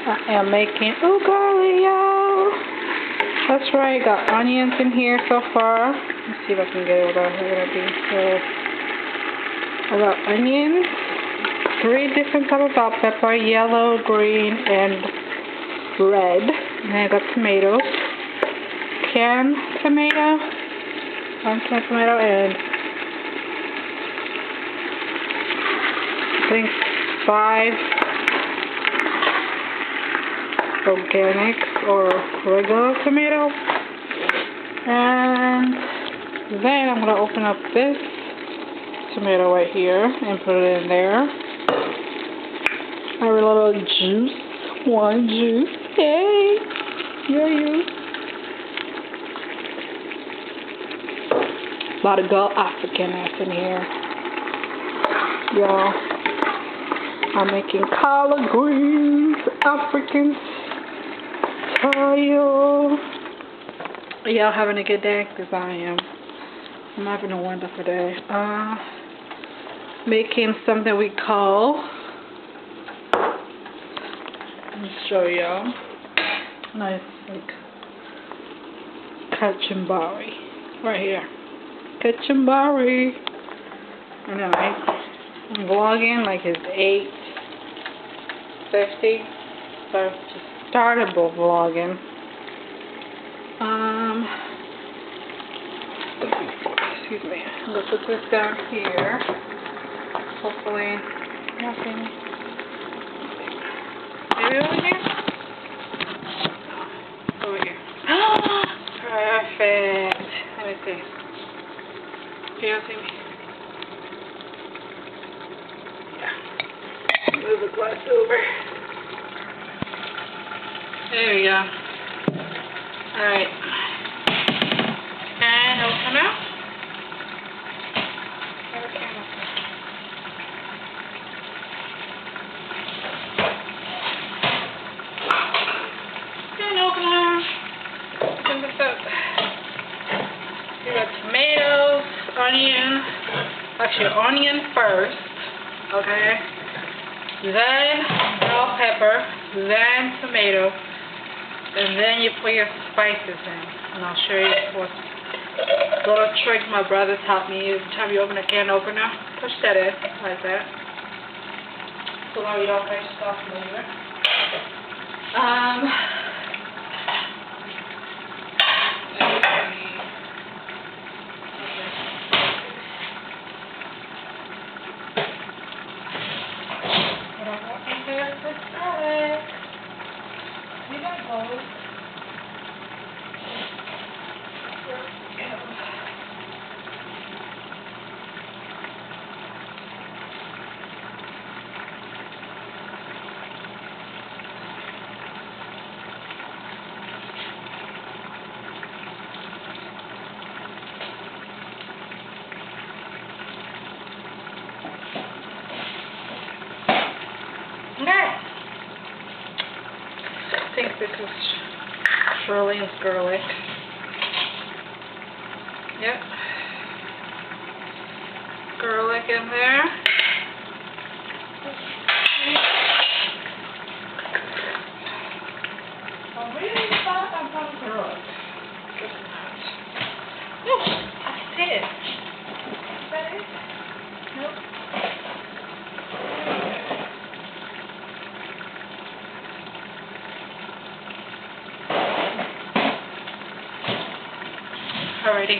I am making ugali, y'all. That's right, got onions in here so far. Let's see if I can get it without it being good. I got onions, 3 different types of bell pepper, yellow, green, and red. And then I got tomatoes, canned tomato, 1 canned tomato, and I think 5 organic or regular tomato. And then I'm going to open up this tomato right here and put it in there. Have a little juice. 1 juice. Hey! You. A lot of Gulf Africanness in here. Y'all. I'm making collard greens, African style. Y'all having a good day? Because I am. I'm having a wonderful day. Making something we call, let me show y'all. Nice, like, kachumbari. Right here. Kachumbari. I know, I'm vlogging like it's 8:50. So I just started vlogging. Excuse me. I'm gonna put this down here. Hopefully nothing. Maybe over here? No. Over here. Perfect. Let me see. Can you see me? Yeah. Move the glass over. There we go. Alright. And it'll come out. And open it. Open this up. You got tomatoes, onion. Actually, onion first. Okay. Then bell pepper. Then tomato. And then you put your spices in. And I'll show you what little trick my brother taught me. Every time you open a can opener, push that in like that. So now you don't make stuff later. What I want in here is the garlic. You got both. Okay. I think this is Shirley's garlic. Yep. Garlic in there. I really thought I found garlic. Guess not. No, I did. Is that it? Nope. Alrighty.